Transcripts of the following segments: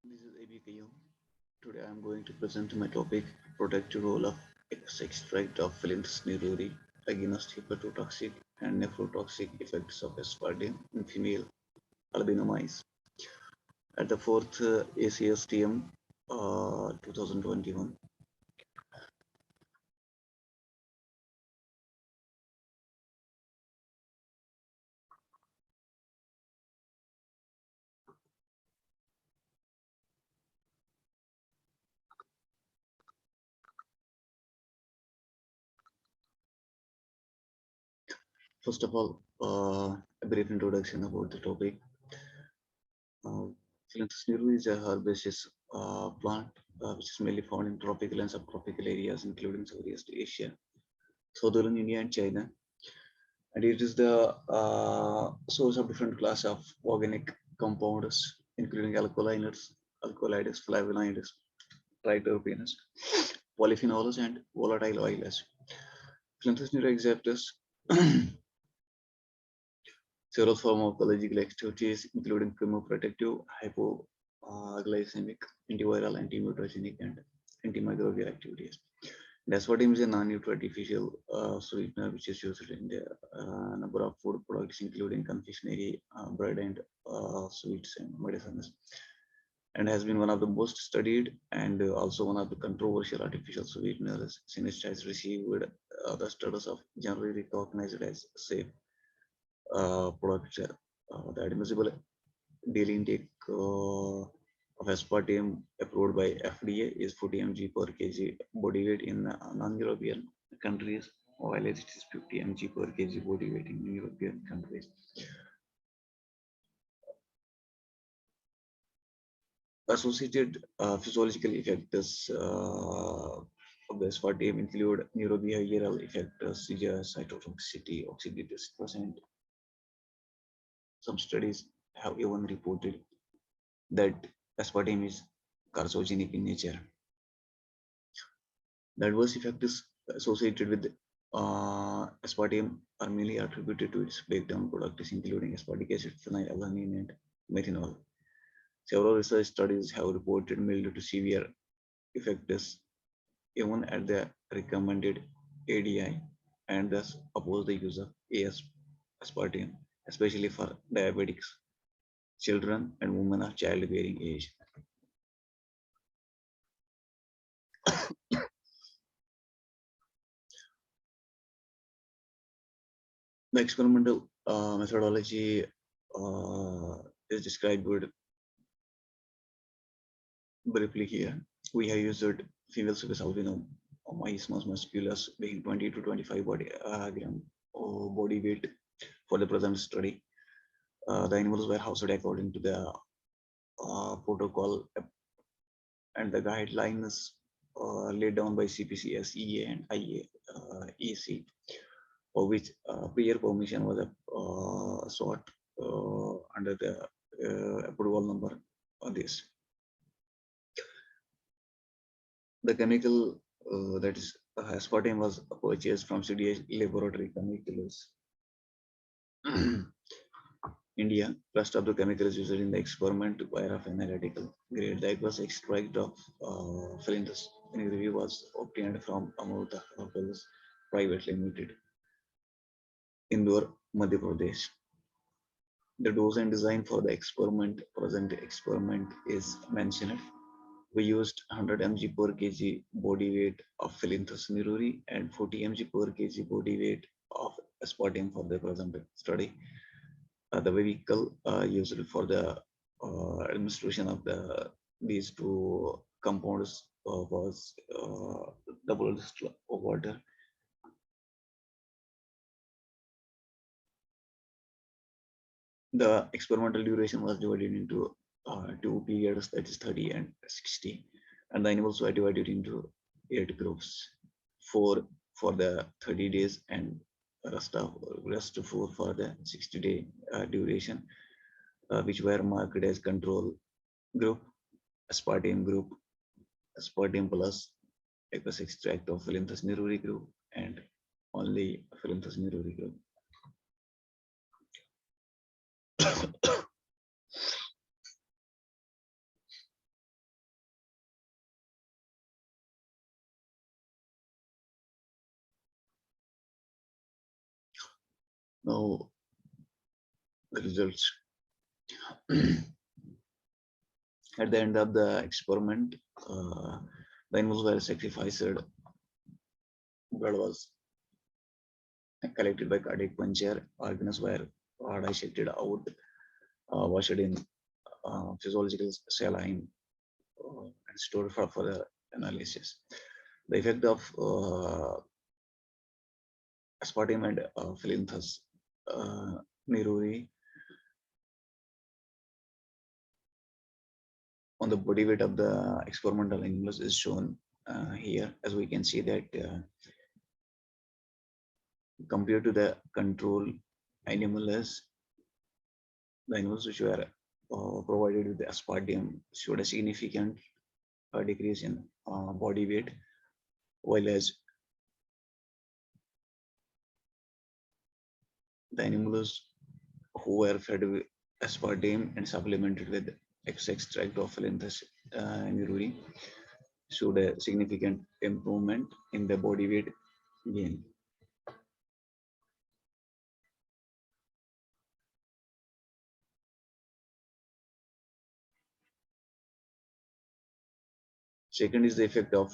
This is AB Qayoom. Today I am going to present my topic protective role of extract of Phyllanthus niruri against hepatotoxic and nephrotoxic effects of aspartame in female albino mice at the fourth ACSTM 2021. First of all, a brief introduction about the topic. Uh, Phyllanthus niruri is a herbaceous plant which is mainly found in tropical and subtropical areas, including Southeast Asia, southern India, and China. And it is the source of different class of organic compounds, including alkaloids, flavonoids, triterpenes, polyphenols, and volatile oils. Phyllanthus exhibits several pharmacological activities, including chemoprotective, hypoglycemic, antiviral, antimutagenic, and antimicrobial activities. Aspartame is a non-nutrient sweetener which is used in the number of food products, including confectionery, bread, and sweets and medicines, and has been one of the most studied and also one of the controversial artificial sweeteners since it has received the status of generally recognized as safe product. The admissible daily intake of aspartame approved by FDA is 40 mg per kg body weight in non-European countries, while it is 50 mg per kg body weight in European countries. Associated physiological effects of the aspartame include neurobehavioral effects such as cytotoxicity, oxidative stress, and some studies have even reported that aspartame is carcinogenic in nature. The adverse effects associated with aspartame are mainly attributed to its breakdown products, including aspartic acid, phenylalanine, and methanol. Several research studies have reported mild to severe effects even at the recommended ADI, and thus oppose the use of aspartame, especially for diabetics, children, and women of childbearing age. The experimental methodology is described briefly here. We have used female Sugus albino Myismus musculus being 20 to 25 gram body weight for the present study. The animals were housed according to the protocol and the guidelines laid down by CPCS, EA, and IAEC, for which prior permission was sought under the approval number on this. The chemical that is aspartame was purchased from CDH laboratory chemicals. India, rest of the chemical is used in the experiment via an analytical grade. The aqueous extract of Phyllanthus niruri was obtained from Amruta Hotels Private Limited, Indore, Madhya Pradesh. The dose and design for the present experiment is mentioned. We used 100 mg per kg body weight of Phyllanthus niruri and 40 mg per kg body weight of aspartame for the present study. The vehicle used for the administration of these two compounds was double distilled water. The experimental duration was divided into two periods, that is 30 and 60, and the animals were divided into 8 groups, 4 for the 30 days and rest 4 for the 60-day duration, which were marked as control group, aspartame group, aspartame plus aqueous extract of Phyllanthus niruri group, and only Phyllanthus niruri group. Now the results. At the end of the experiment, the animals were sacrificed. Blood was collected by cardiac puncture. Organs were dissected out, washed in physiological saline, and stored for further analysis. The effect of aspartame and Phyllanthus niruri on the body weight of the experimental animals is shown here. As we can see that compared to the control animals, the animals which were provided with the aspartame showed a significant decrease in body weight, while as the animals who were fed with aspartame and supplemented with extract of Phyllanthus niruri showed a significant improvement in the body weight gain. Second is the effect of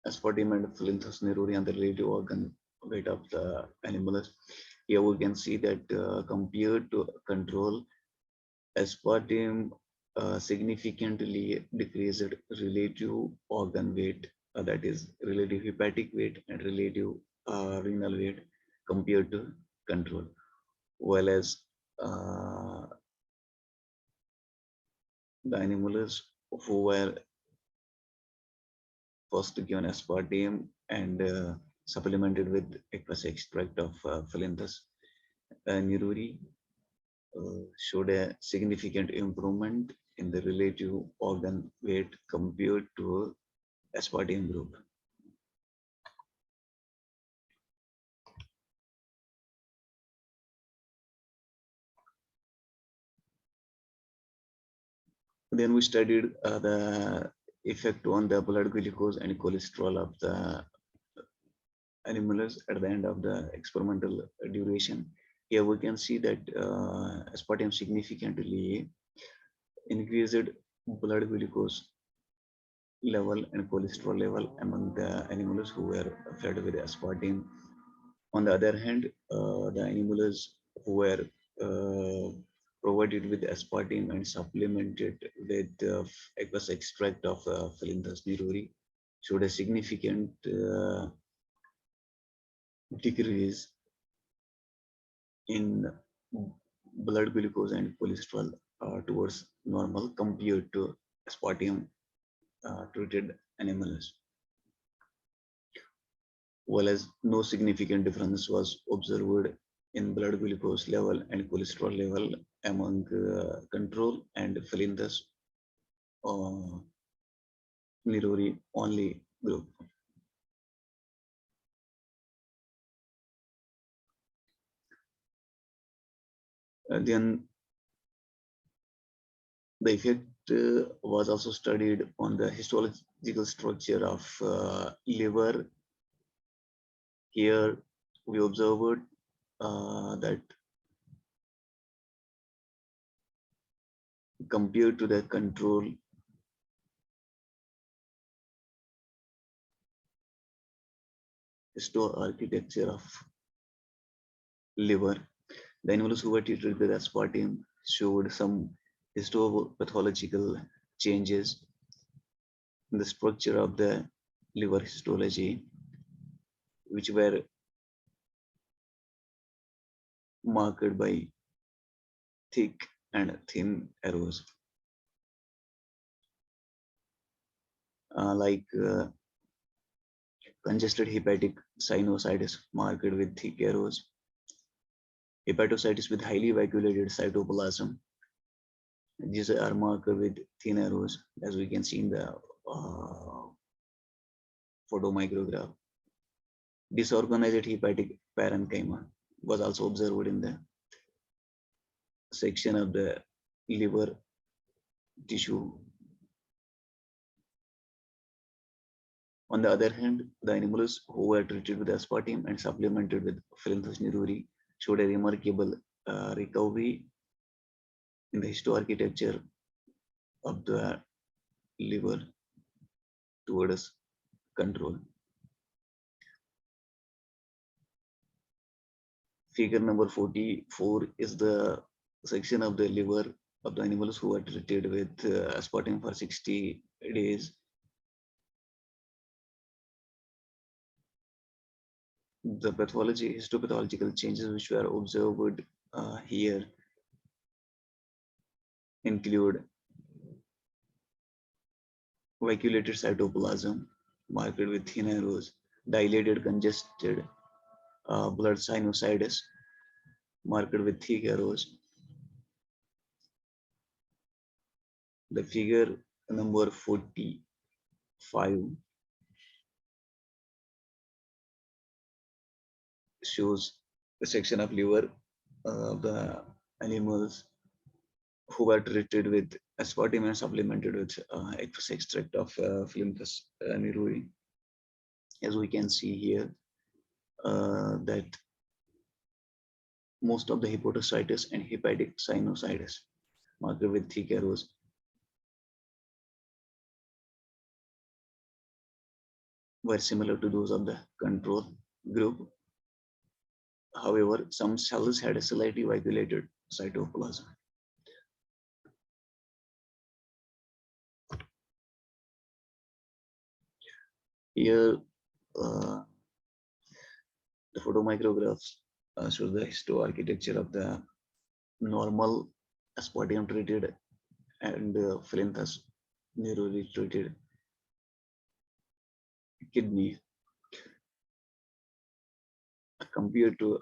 aspartame and Phyllanthus niruri on the relative organ weight of the animals. Here we can see that compared to control, aspartame significantly decreased relative organ weight, that is relative hepatic weight and relative renal weight compared to control. While as the animals who were first given aspartame and supplemented with aqueous extract of Phyllanthus niruri showed a significant improvement in the relative organ weight compared to aspartame group. Then we studied the effect on the blood glucose and cholesterol of the animals at the end of the experimental duration. Here we can see that aspartame significantly increased blood glucose level and cholesterol level among the animals who were fed with aspartame. On the other hand, the animals who were provided with aspartame and supplemented with aqueous extract of Phyllanthus niruri showed a significant decrease in blood glucose and cholesterol towards normal compared to aspartame treated animals. Whereas no significant difference was observed in blood glucose level and cholesterol level among control and Phyllanthus uh, niruri only group. Then the effect was also studied on the histological structure of liver. Here we observed that compared to the control, histoarchitecture of liver, the animals who were treated with aspartame showed some histopathological changes in the structure of the liver histology, which were marked by thick and thin arrows. Like congested hepatic sinusitis marked with thick arrows, hepatocytes with highly vacuolated cytoplasm. These are marked with thin arrows, as we can see in the photomicrograph. Disorganized hepatic parenchyma was also observed in the section of the liver tissue. On the other hand, the animals who were treated with aspartame and supplemented with Phyllanthus niruri showed a remarkable recovery in the histoarchitecture of the liver towards control. Figure number 44 is the section of the liver of the animals who are treated with aspartame for 60 days. The histopathological changes which were observed here include vacuolated cytoplasm marked with thin arrows, dilated congested blood sinusitis marked with thick arrows. The figure number 45 shows a section of liver of the animals who were treated with aspartame and supplemented with aqueous extract of Phyllanthus niruri. As we can see here, that most of the hepatocytis and hepatic sinusitis marked with thick arrows were similar to those of the control group. However, some cells had a slightly vacuolated cytoplasm. Here, the photomicrographs show the histoarchitecture of the normal aspartame treated and Phyllanthus niruri treated kidney compared to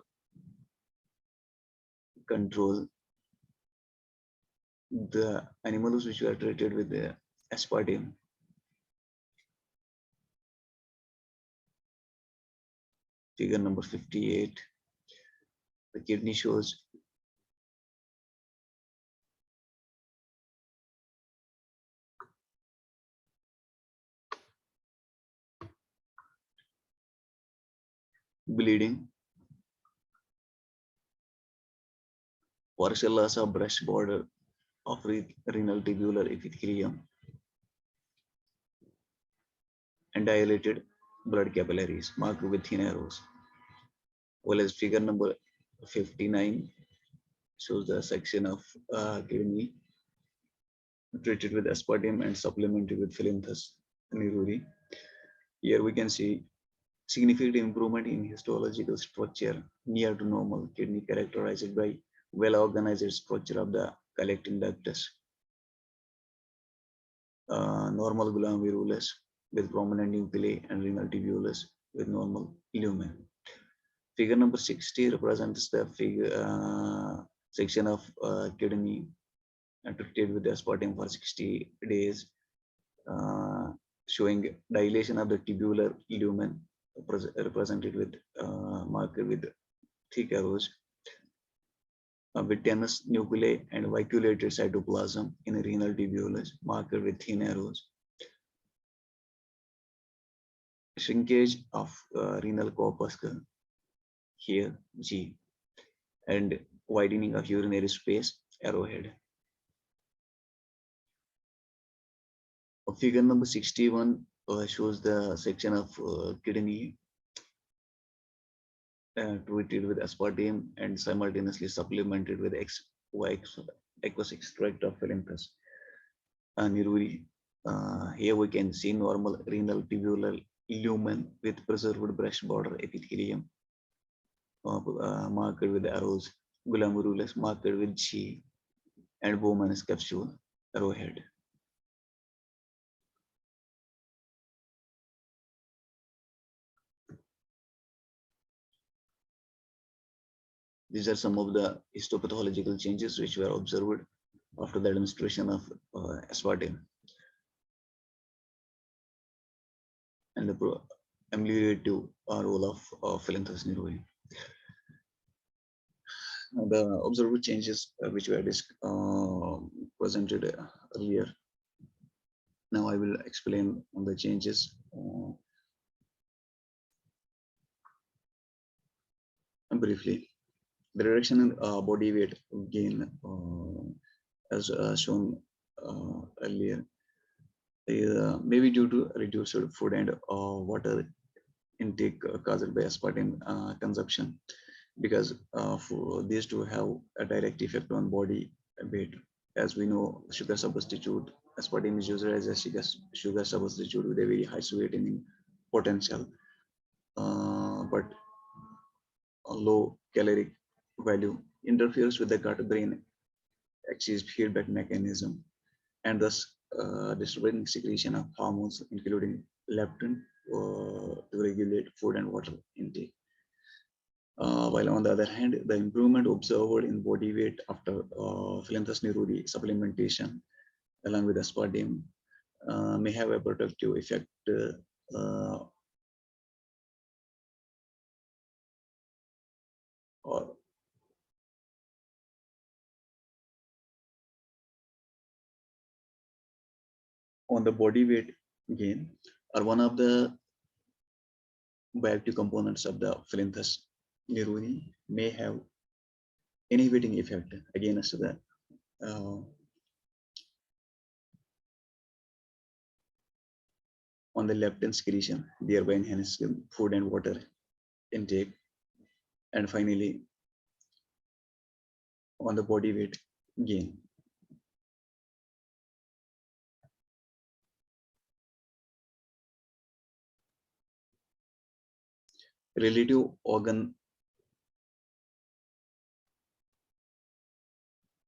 control. The animals which were treated with the aspartame figure number 58, the kidney shows bleeding, partial loss of breast border of renal tubular epithelium, and dilated blood capillaries marked with thin arrows. Well as figure number 59 shows the section of kidney treated with aspartame and supplemented with Phyllanthus niruri. Here we can see significant improvement in histological structure near to normal kidney characterized by well-organized structure of the collecting ductus. Normal glomerulus with prominent nuclei and renal tubulus with normal lumen. Figure number 60 represents the section of kidney treated with aspartame for 60 days, showing dilation of the tubular lumen represented with marked with thick arrows, with tenous nuclei and vacuolated cytoplasm in a renal tubulus marked with thin arrows. Shrinkage of renal corpuscle here G, and widening of urinary space arrowhead. Figure number 61 shows the section of kidney treated with aspartame and simultaneously supplemented with aqueous extract of Phyllanthus niruri. Here we can see normal renal tubular lumen with preserved breast border epithelium marked with arrows, glomerulus marked with G, and Bowman's capsule arrowhead. These are some of the histopathological changes which were observed after the administration of aspartame and the ameliorative role of Phyllanthus niruri. The observed changes which were presented earlier. Now I will explain on the changes briefly, the reduction in body weight gain, as shown earlier, is maybe due to reduced food and water intake caused by aspartame consumption, because for these two have a direct effect on body weight. As we know, sugar substitute, aspartame is used as a sugar substitute with a very high sweetening potential, but a low caloric value, interferes with the gut-brain axis feedback mechanism, and thus disturbing secretion of hormones, including leptin, to regulate food and water intake. While on the other hand, the improvement observed in body weight after Phyllanthus niruri supplementation along with aspartame may have a protective effect or on the body weight gain, are one of the bioactive components of the Phyllanthus niruri may have inhibiting effect against the uh, on the leptin secretion, thereby enhancing food and water intake, and finally on the body weight gain. Relative organ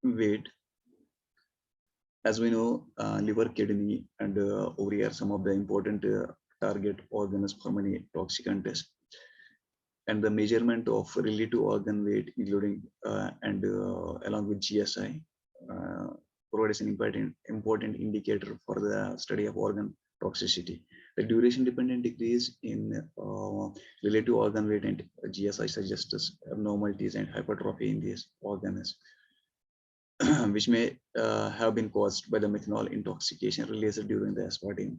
weight, as we know, liver, kidney, and ovary are some of the important target organs for many toxic contests. And the measurement of relative organ weight, including and along with GSI, provides an important indicator for the study of organ toxicity. The duration-dependent decrease in relative organ weight and GSI suggests abnormalities and hypertrophy in these organs, which may have been caused by the methanol intoxication released during the aspartame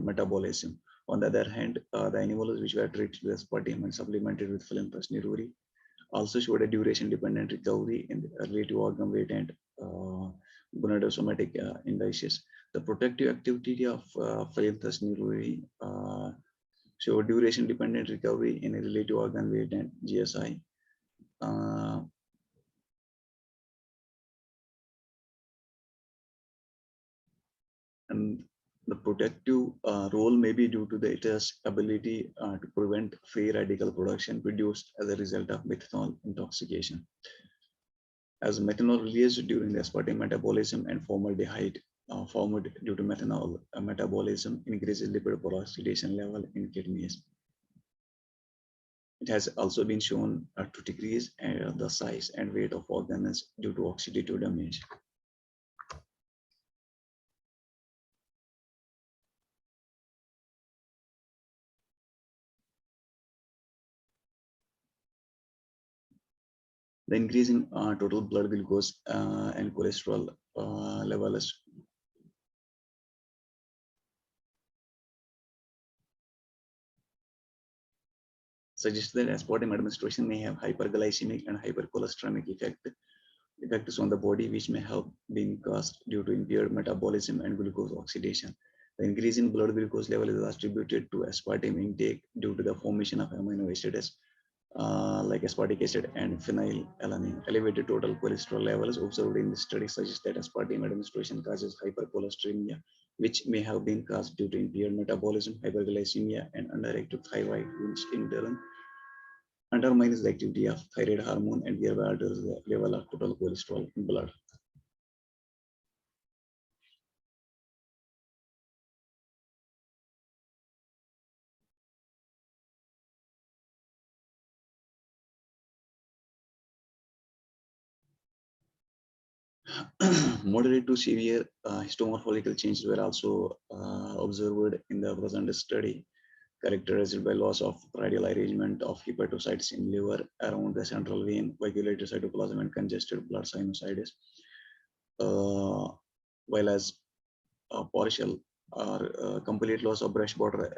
metabolism. On the other hand, the animals which were treated with aspartame and supplemented with Phyllanthus niruri also showed a duration-dependent recovery in the relative organ weight and gonadosomatic indices. The protective activity of Phyllanthus niruri showed duration-dependent recovery in a relative organ weight and GSI. And the protective role may be due to its ability to prevent free radical production produced as a result of methanol intoxication. As methanol released during the aspartame metabolism and formaldehyde formed due to methanol metabolism increases lipid peroxidation level in kidneys. It has also been shown to decrease the size and weight of organs due to oxidative damage. The increase in total blood glucose and cholesterol levels suggests that aspartame administration may have hyperglycemic and hypercholesteremic effects on the body, which may have been caused due to impaired metabolism and glucose oxidation. The increase in blood glucose level is attributed to aspartame intake due to the formation of amino acids like aspartic acid and phenylalanine. Elevated total cholesterol levels observed in this study suggest that aspartame administration causes hypercholesteremia, which may have been caused due to impaired metabolism, hyperglycemia, and underactive thyroid, which in turn undermines the activity of thyroid hormone and thereby alters the level of total cholesterol in blood. Moderate to severe histomorphological changes were also observed in the present study, characterized by loss of radial arrangement of hepatocytes in liver around the central vein, coagulated cytoplasm, and congested blood sinusoids, while as partial or complete loss of breast border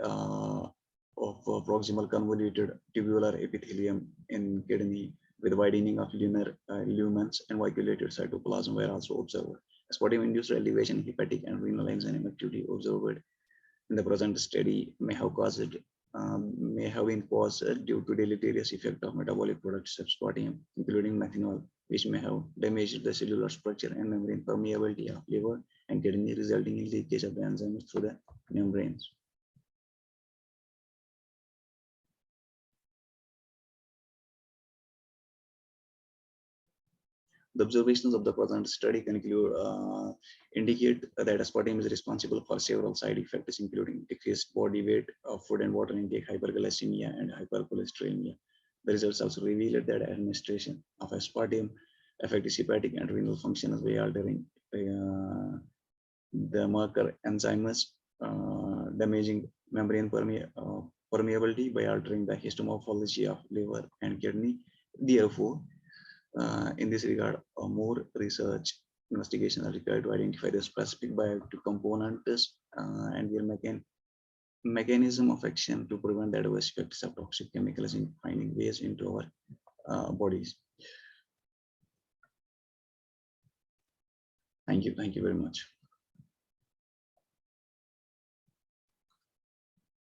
of proximal convoluted tubular epithelium in kidney with widening of lumens and vacuolated cytoplasm were also observed. Aspartame-induced elevation in hepatic and renal enzyme activity observed in the present study may have been caused due to deleterious effect of metabolic products of aspartame, including methanol, which may have damaged the cellular structure and membrane permeability of liver and kidney, resulting in leakage of the enzymes through the membranes. The observations of the present study indicate that aspartame is responsible for several side effects, including decreased body weight, food and water intake, hyperglycemia, and hypercholesterolemia. The results also revealed that administration of aspartame affects hepatic and renal function by altering the marker enzymes, damaging membrane permeability by altering the histomorphology of liver and kidney. Therefore, in this regard, more research investigation are required to identify the specific bioactive components and their mechanism of action to prevent the adverse effects of toxic chemicals in finding ways into our bodies. Thank you very much.